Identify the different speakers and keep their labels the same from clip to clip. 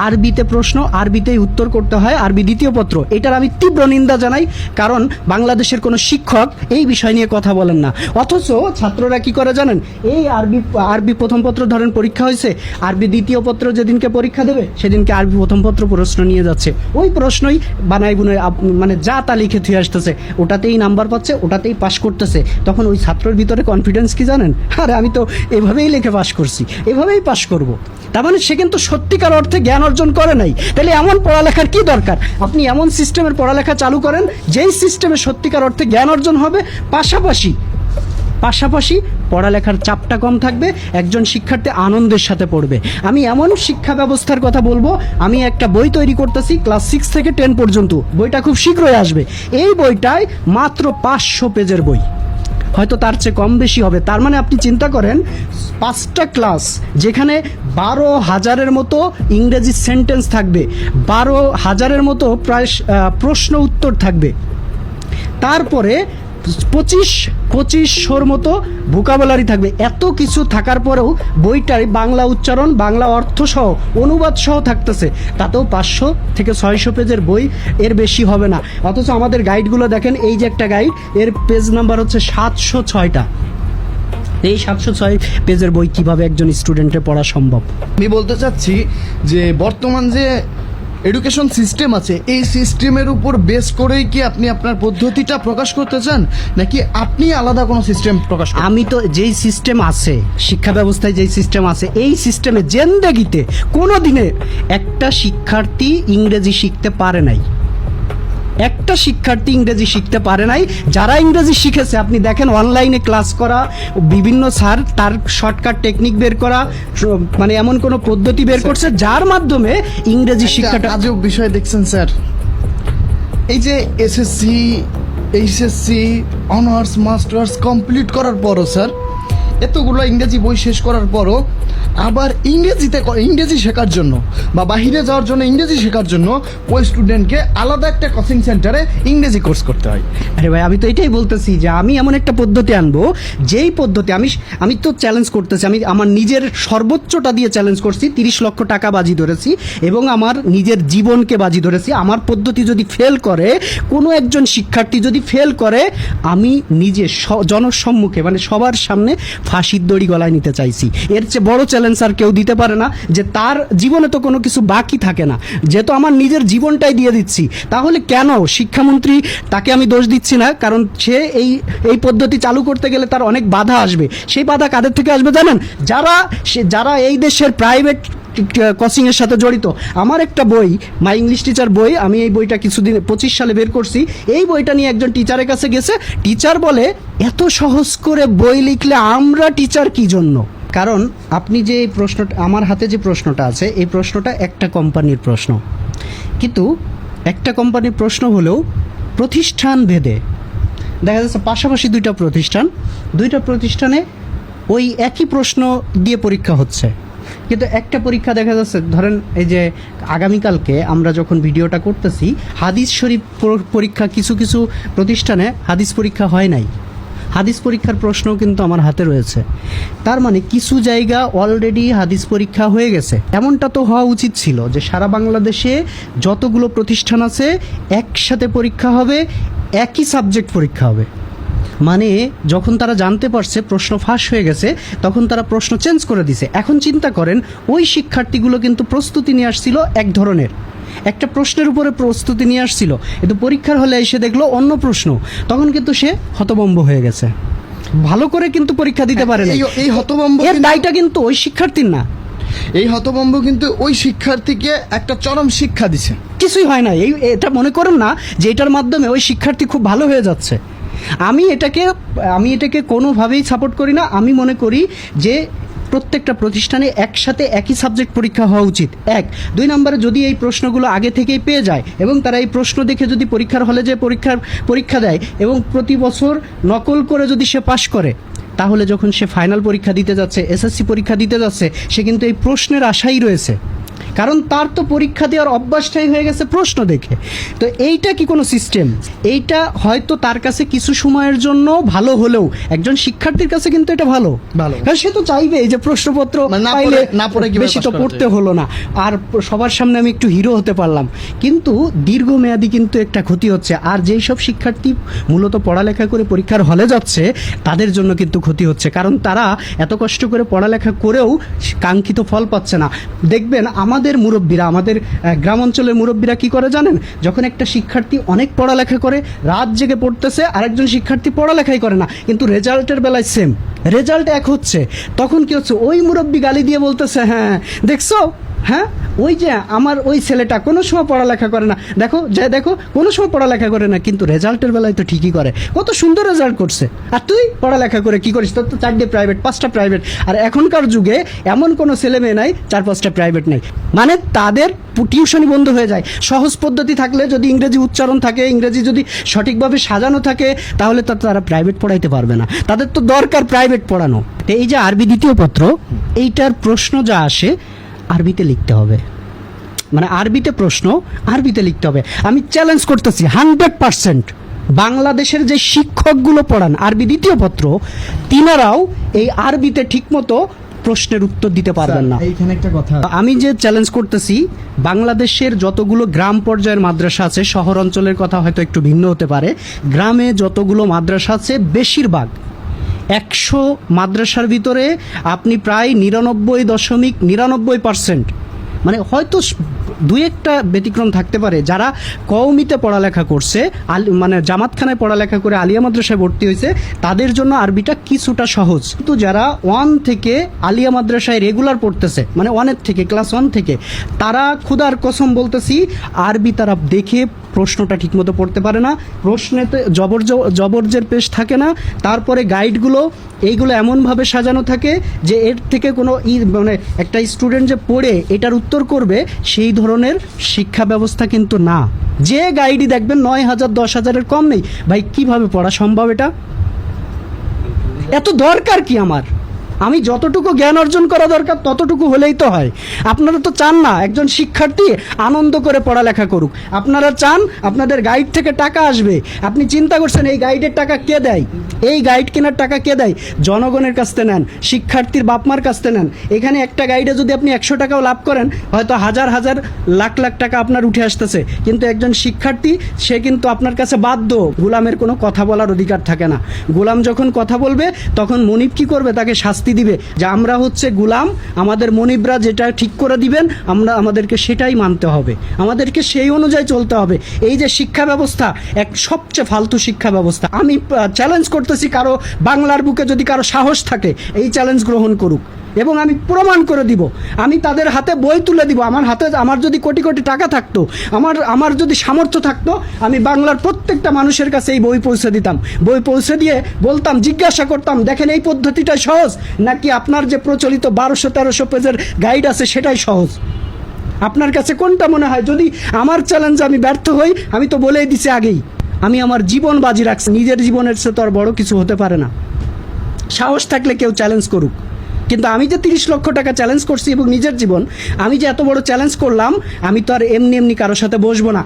Speaker 1: আরবিতে প্রশ্ন, আরবিতেই উত্তর করতে হয়, আরবি দ্বিতীয় পত্র। এটার আমি তীব্র নিন্দা জানাই, কারণ বাংলাদেশের কোনো শিক্ষক এই বিষয় নিয়ে কথা বলেন না। অথচ ছাত্ররা কি করে জানেন, এই আরবি প্রথম পত্র ধরেন পরীক্ষা হয়েছে, আরবি দ্বিতীয় পত্র যেদিনকে পরীক্ষা দেবে সেদিনকে আরবি প্রথম পত্র প্রশ্ন নিয়ে যাচ্ছে, ওই প্রশ্নই বানাই বুনে মানে যা তা লিখে থুয়ে আসতেছে, ওটাতেই নাম্বার পাচ্ছে, ওটাতেই পাশ করতেছে। তখন ওই ছাত্রের ভিতরে কনফিডেন্স কি জানেন, আরে আমি তো এভাবেই লিখে পাশ করছি, এভাবেই পাশ করব। তার মানে সে কিন্তু সত্যিকার অর্থে জ্ঞান অর্জন করে নাই। তাহলে এমন পড়ালেখার কি দরকার? আপনি এমন সিস্টেমের পড়ালেখা চালু করেন যেই সিস্টেমে সত্যিকার অর্থে জ্ঞান অর্জন হবে, পাশাপাশি পড়ালেখার চাপটা কম থাকবে, একজন শিক্ষার্থী আনন্দের সাথে পড়বে। আমি এমন শিক্ষা ব্যবস্থার কথা বলবো, আমি একটা বই তৈরি করতেছি ক্লাস 6 থেকে 10 পর্যন্ত, বইটা খুব শীঘ্রই আসবে। এই বইটায় মাত্র 500 পেজের বই, হয়তো তার চেয়ে কম বেশি হবে। তার মানে আপনি চিন্তা করেন 5টা ক্লাস, যেখানে 12,000-এর মতো ইংরেজি সেন্টেন্স থাকবে, 12,000-এর মতো প্রায় প্রশ্ন উত্তর থাকবে, তারপরে 2500-র মতো ভোকাবুলারি থাকবে। এত কিছু থাকার পরেও বইটার বাংলা উচ্চারণ, বাংলা অর্থ সহ, অনুবাদ সহ থাকতেছে, তাতেও 500 থেকে 600 পেজের বই, এর বেশি হবে না। অথচ আমাদের গাইডগুলো দেখেন, এই যে একটা গাইড, এর পেজ নাম্বার হচ্ছে 706টা। এই 706 পেজের বই কিভাবে একজন স্টুডেন্টের পড়া সম্ভব?
Speaker 2: আমি বলতে চাচ্ছি যে বর্তমান যে এডুকেশন সিস্টেম আছে, এই সিস্টেমের উপর বেস করেই কি আপনি আপনার পদ্ধতিটা প্রকাশ করতে চান, নাকি আপনি আলাদা কোনো সিস্টেম প্রকাশ করতে?
Speaker 1: আমি তো যেই সিস্টেম আছে, শিক্ষা ব্যবস্থায় যেই সিস্টেম আছে, এই সিস্টেমে জেন্দেগিতে কোনো দিনে একটা শিক্ষার্থী ইংরেজি শিখতে পারে নাই, একটা শিক্ষার্থী ইংরেজি শিখতে পারে নাই। যারা ইংরেজি শিখেছে, আপনি দেখেন অনলাইনে ক্লাস করা, বিভিন্ন স্যার তার শর্টকাট টেকনিক বের করা, মানে এমন কোনো পদ্ধতি বের করছে যার মাধ্যমে ইংরেজি শিক্ষাটা।
Speaker 2: আজব বিষয় দেখছেন স্যার, এই যে SSC, HSC, honours, masters complete করার পরও স্যার, এতগুলো ইংরেজি বই শেষ করার পরও আবার ইংরেজি শেখার জন্য বা বাহিরে যাওয়ার জন্য ইংরেজি শেখার জন্য ওই স্টুডেন্টকে আলাদা একটা কোচিং সেন্টারে ইংরেজি কোর্স করতে হয়।
Speaker 1: আরে ভাই, আমি তো এটাই বলতেছি যে আমি এমন একটা পদ্ধতি আনবো, যেই পদ্ধতি আমি তো চ্যালেঞ্জ করতেছি, আমি আমার নিজের সর্বোচ্চটা দিয়ে চ্যালেঞ্জ করছি, 30 লক্ষ টাকা বাজি ধরেছি এবং আমার নিজের জীবনকে বাজি ধরেছি। আমার পদ্ধতি যদি ফেল করে, কোনো একজন শিক্ষার্থী যদি ফেল করে, আমি নিজে জনসম্মুখে, মানে সবার সামনে ফাঁসির দড়ি গলায় নিতে চাইছি। এর চেয়ে বড় চ্যালেঞ্জ আর কেউ দিতে পারে না, যে তার জীবনে তো কোনো কিছু বাকি থাকে না, যেহেতু আমার নিজের জীবনটাই দিয়ে দিচ্ছি। তাহলে কেন শিক্ষামন্ত্রী, তাকে আমি দোষ দিচ্ছি না, কারণ সে এই পদ্ধতি চালু করতে গেলে তার অনেক বাধা আসবে। সেই বাধা কাদের থেকে আসবে জানেন? যারা এই দেশের প্রাইভেট কোচিং এর সাথে জড়িত। আমার একটা বই, মাই ইংলিশ টিচার বই, আমি এই বইটা কিছুদিন 25 সালে বের করছি। এই বইটা নিয়ে একজন টিচারের কাছে গেছে, টিচার বলে এত সহজ করে বই লিখলে আমরা টিচার কি জন্য? কারণ আপনি যে এই প্রশ্নটা, আমার হাতে যে প্রশ্নটা আছে, এই প্রশ্নটা একটা কোম্পানির প্রশ্ন, কিন্তু একটা কোম্পানির প্রশ্ন হলেও প্রতিষ্ঠান ভেদে দেখা যাচ্ছে পাশাপাশি দুইটা প্রতিষ্ঠানে ওই একই প্রশ্ন দিয়ে পরীক্ষা হচ্ছে, কিন্তু একটা পরীক্ষা দেখা যাচ্ছে, ধরেন এই যে আগামীকালকে আমরা যখন ভিডিওটা করতেছি, হাদিস শরীফ পরীক্ষা, কিছু কিছু প্রতিষ্ঠানে হাদিস পরীক্ষা হয় নাই, হাদিস পরীক্ষার প্রশ্নও কিন্তু আমার হাতে রয়েছে। তার মানে কিছু জায়গা অলরেডি হাদিস পরীক্ষা হয়ে গেছে। এমনটা তো হওয়া উচিত ছিল যে সারা বাংলাদেশে যতগুলো প্রতিষ্ঠান আছে একসাথে পরীক্ষা হবে, একই সাবজেক্ট পরীক্ষা হবে। মানে যখন তারা জানতে পারছে প্রশ্ন ফাঁস হয়ে গেছে, তখন তারা প্রশ্ন চেঞ্জ করে দিছে। এখন চিন্তা করেন, ওই শিক্ষার্থীগুলো কিন্তু প্রস্তুতি নিয়ে আসছিল এক ধরনের, একটা প্রশ্নের উপরে প্রস্তুতি নিয়ে আসছিল, কিন্তু পরীক্ষার হলে এসে দেখলো অন্য প্রশ্ন, তখন কিন্তু সে হতভম্ব হয়ে গেছে, ভালো করে কিন্তু পরীক্ষা দিতে পারে না।
Speaker 2: এই হতভম্ব,
Speaker 1: এর দায়টা কিন্তু ওই শিক্ষার্থীর না,
Speaker 2: এই হতভম্ব কিন্তু ওই শিক্ষার্থীকে একটা চরম শিক্ষা দিছে।
Speaker 1: কিছুই হয় না। এটা মনে করেন না যে এটার মাধ্যমে ওই শিক্ষার্থী খুব ভালো হয়ে যাচ্ছে। আমি এটাকে কোনোভাবেই সাপোর্ট করি না। আমি মনে করি যে প্রত্যেকটা প্রতিষ্ঠানে একসাথে একই সাবজেক্ট পরীক্ষা হওয়া উচিত। 2 নম্বরে যদি এই প্রশ্নগুলো আগে থেকেই পেয়ে যায় এবং তারা এই প্রশ্ন দেখে যদি পরীক্ষার হলে যে পরীক্ষা দেয় এবং প্রতি বছর নকল করে যদি সে পাশ করে, তাহলে যখন সে ফাইনাল পরীক্ষা দিতে যাচ্ছে, এসএসসি পরীক্ষা দিতে যাচ্ছে, সে কিন্তু এই প্রশ্নের আশাই রয়েছে। কারণ তার তো পরীক্ষা দেওয়ার অভ্যাসটাই হয়ে গেছে প্রশ্ন দেখে। তো এইটা কি কোনো সিস্টেম? এইটা হয়তো তার কাছে কিছু সময়ের জন্য ভালো হলেও একজন শিক্ষার্থীর কাছে কিন্তু এটা ভালো। কারণ সে তো চাইবে এই যে প্রশ্নপত্র
Speaker 2: মানে না
Speaker 1: পাইলে
Speaker 2: পড়ে- না পড়ে কিভাবে
Speaker 1: বেশি
Speaker 2: পাস
Speaker 1: তো
Speaker 2: করা
Speaker 1: পড়তে
Speaker 2: যায়?
Speaker 1: হলো না, আর সবার সামনে আমি একটু হিরো হতে পারলাম, কিন্তু দীর্ঘমেয়াদী কিন্তু একটা ক্ষতি হচ্ছে। আর যেই সব শিক্ষার্থী মূলত পড়ালেখা করে পরীক্ষার হলে যাচ্ছে তাদের জন্য কিন্তু ক্ষতি হচ্ছে, কারণ তারা এত কষ্ট করে পড়ালেখা করেও কাঙ্ক্ষিত ফল পাচ্ছে না। দেখবেন আমাদের মুরব্বীরা, আমাদের গ্রাম অঞ্চলের মুরব্বীরা কি করে জানেন? যখন একটা শিক্ষার্থী অনেক পড়ালেখা করে রাত জেগে পড়তেছে, আরেকজন শিক্ষার্থী পড়ালেখাই করে না, কিন্তু রেজাল্টের বেলায় সেম, রেজাল্ট এক হচ্ছে, তখন কি হচ্ছে? ওই মুরব্বী গালি দিয়ে বলতেছে, হ্যাঁ দেখছো, হ্যাঁ ওই যে আমার ওই ছেলেটা কোনো সময় পড়ালেখা করে না, দেখো যে দেখো কোনো সময় পড়ালেখা করে না, কিন্তু রেজাল্টের বেলায় তো ঠিকই করে, কত সুন্দর রেজাল্ট করছে। আর তুই পড়ালেখা করে কি করিস? তোর তো 4টে প্রাইভেট 5টা প্রাইভেট। আর এখনকার যুগে এমন কোনো ছেলে মেয়ে নাই 4-5টা প্রাইভেট নেই, মানে তাদের টিউশনই বন্ধ হয়ে যায়। সহজ পদ্ধতি থাকলে, যদি ইংরেজি উচ্চারণ থাকে, ইংরেজি যদি সঠিকভাবে সাজানো থাকে, তাহলে তো তারা প্রাইভেট পড়াইতে পারবে না, তাদের তো দরকার প্রাইভেট পড়ানো। তো এই যে আরবি দ্বিতীয় পত্র, এইটার প্রশ্ন যা আসে আরবিতে লিখতে হবে, মানে আরবিতে প্রশ্ন আরবিতে লিখতে হবে। আমি চ্যালেঞ্জ করতেছি 100% বাংলাদেশের যে শিক্ষকগুলো পড়ান আরবি দ্বিতীয় পত্র, তিনারাও এই আরবিতে ঠিকমতো প্রশ্নের উত্তর দিতে পারবেন না।
Speaker 2: এইখানে একটা কথা,
Speaker 1: আমি যে চ্যালেঞ্জ করতেছি, বাংলাদেশের যতগুলো গ্রাম পর্যায়ের মাদ্রাসা আছে, শহর অঞ্চলের কথা হয়তো একটু ভিন্ন হতে পারে, গ্রামে যতগুলো মাদ্রাসা আছে বেশিরভাগ 100 মাদ্রাসার ভিতরে আপনি প্রায় 99.99%, মানে হয়তো দুই একটা ব্যতিক্রম থাকতে পারে, যারা কওমিতে পড়ালেখা করছে, মানে জামাতখানায় পড়ালেখা করে আলিয়া মাদ্রাসায় ভর্তি হয়েছে, তাদের জন্য আরবিটা কিছুটা সহজ। কিন্তু যারা 1 থেকে আলিয়া মাদ্রাসায় রেগুলার পড়তেছে, মানে 1-এর থেকে ক্লাস 1 থেকে, তারা খুদার কসম বলতেছি আরবি তারা দেখে প্রশ্নটা ঠিকমতো পড়তে পারে না, প্রশ্নেতে জবরজের পেশ থাকে না, তারপরে গাইডগুলো এইগুলো এমনভাবে সাজানো থাকে যে এর থেকে কোনো মানে একটা স্টুডেন্ট যে পড়ে এটার উত্তর করবে সেই ধরনের শিক্ষা ব্যবস্থা কিন্তু না। যে গাইডই দেখবেন 9,000 10,000-এর কম নেই। ভাই কিভাবে পড়া সম্ভব? এটা এত দরকার কি আমার? আমি যতটুকু জ্ঞান অর্জন করা দরকার ততটুকু হলেই তো হয়। আপনারা তো চান না একজন শিক্ষার্থী আনন্দ করে পড়ালেখা করুক, আপনারা চান আপনাদের গাইড থেকে টাকা আসবে। আপনি চিন্তা করছেন এই গাইডের টাকা কে দেয়? এই গাইড কেনার টাকা কে দেয়? জনগণের কাছ থেকে নেন, শিক্ষার্থীর বাপমার কাছ থেকে নেন। এখানে একটা গাইডে যদি আপনি 100 টাকাও লাভ করেন, হয়তো হাজার হাজার লাখ লাখ টাকা আপনার উঠে আসতেছে, কিন্তু একজন শিক্ষার্থী সে কিন্তু আপনার কাছে বাধ্য। গোলামের কোনো কথা বলার অধিকার থাকে না। গোলাম যখন কথা বলবে তখন মনিব কি করবে? তাকে শাস্তি দিবে যে আমরা হচ্ছে গোলাম, আমাদের মনিবরা যেটা ঠিক করে দিবেন আমাদেরকে সেটাই মানতে হবে, আমাদেরকে সেই অনুযায়ী চলতে হবে। এই যে শিক্ষা ব্যবস্থা এক সবচেয়ে ফালতু শিক্ষা ব্যবস্থা। আমি চ্যালেঞ্জ করতেছি, কারো বাংলার বুকে যদি কারো সাহস থাকে এই চ্যালেঞ্জ গ্রহণ করুক, এবং আমি প্রমাণ করে দিব। আমি তাদের হাতে বই তুলে দিব। আমার হাতে আমার যদি কোটি কোটি টাকা থাকতো, আমার যদি সামর্থ্য থাকতো, আমি বাংলার প্রত্যেকটা মানুষের কাছে এই বই পৌঁছে দিতাম। বই পৌঁছে দিয়ে বলতাম, জিজ্ঞাসা করতাম, দেখেন এই পদ্ধতিটাই সহজ নাকি আপনার যে প্রচলিত 1200-1300 পেজের গাইড আছে সেটাই সহজ? আপনার কাছে কোনটা মনে হয়? যদি আমার চ্যালেঞ্জে আমি ব্যর্থ হই, আমি তো বলেই দিছি আগেই, আমি আমার জীবন বাজি রাখছি। নিজের জীবনের চেয়ে তো আর বড় কিছু হতে পারে না। সাহস থাকলে কেউ চ্যালেঞ্জ করুক, কিন্তু আমি যে 30 লক্ষ টাকা চ্যালেঞ্জ করছি এবং নিজের জীবন, আমি যে এত বড় চ্যালেঞ্জ করলাম, আমি তো আর এমনি এমনি কারোর সাথে বসবো না।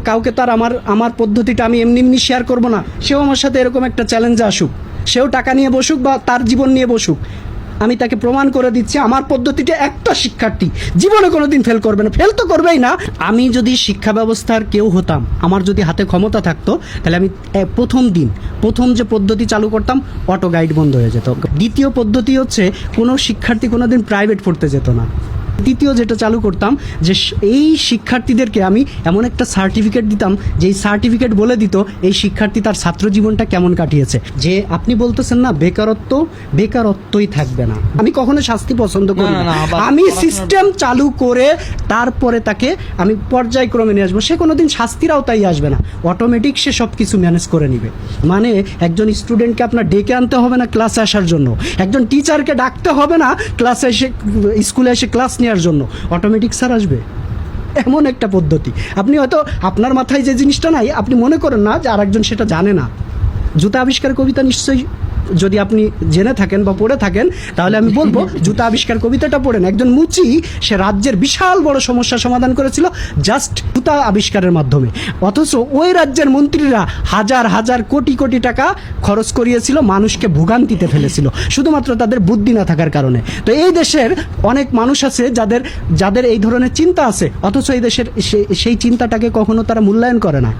Speaker 1: কাউকে তো আর আমার পদ্ধতিটা আমি এমনি এমনি শেয়ার করবো না। সেও আমার সাথে এরকম একটা চ্যালেঞ্জে আসুক, সেও টাকা নিয়ে বসুক বা তার জীবন নিয়ে বসুক, আমি তাকে প্রমাণ করে দিচ্ছি আমার পদ্ধতিটা একটা শিক্ষার্থী জীবনে কোনোদিন ফেল করবে না। ফেল তো করবেই না। আমি যদি শিক্ষা ব্যবস্থার কেউ হতাম, আমার যদি হাতে ক্ষমতা থাকতো, তাহলে আমি প্রথম যে পদ্ধতি চালু করতাম, অটো গাইড বন্ধ হয়ে যেত। দ্বিতীয় পদ্ধতি হচ্ছে কোনো শিক্ষার্থী কোনোদিন প্রাইভেট পড়তে যেত না। তৃতীয় যেটা চালু করতাম, যে এই শিক্ষার্থীদেরকে আমি এমন একটা সার্টিফিকেট দিতাম, যে এই সার্টিফিকেট বলে দিত এই শিক্ষার্থী তার ছাত্র জীবনটা কেমন কাটিয়েছে। যে আপনি বলতেছেন না বেকারত্বই থাকবে না। আমি কখনো শাস্তি পছন্দ করি না। আমি সিস্টেম চালু করে তারপরে তাকে আমি পর্যায়ক্রমে নিয়ে আসবো। সে কোনোদিন শাস্তির আওতায় আসবে না, অটোমেটিক সে সব কিছু ম্যানেজ করে নিবে। মানে একজন স্টুডেন্টকে আপনার ডেকে আনতে হবে না ক্লাসে আসার জন্য, একজন টিচারকে ডাকতে হবে না ক্লাসে এসে, স্কুলে এসে ক্লাস নেওয়ার জন্য, অটোমেটিক স্যার আসবে। এমন একটা পদ্ধতি। আপনি হয়তো আপনার মাথায় যে জিনিসটা নাই, আপনি মনে করেন না যে আরেকজন সেটা জানে না। জুতা আবিষ্কার কবিতা নিশ্চয়ই যদি আপনি জেনে থাকেন বা পড়ে থাকেন, তাহলে আমি বলবো জুতা আবিষ্কার কবিতাটা পড়েন। একজন মুচি, সে রাজ্যের বিশাল বড় সমস্যা সমাধান করেছিল জাস্ট জুতা আবিষ্কারের মাধ্যমে, অথচ ওই রাজ্যের মন্ত্রীরা হাজার হাজার কোটি কোটি টাকা খরচ করিয়েছিল, মানুষকে ভোগান্তিতে ফেলেছিল শুধুমাত্র তাদের বুদ্ধি না থাকার কারণে। তো এই দেশের অনেক মানুষ আছে যাদের এই ধরনের চিন্তা আছে, অথচ এই দেশের সেই চিন্তাটাকে কখনো তারা মূল্যায়ন করে না।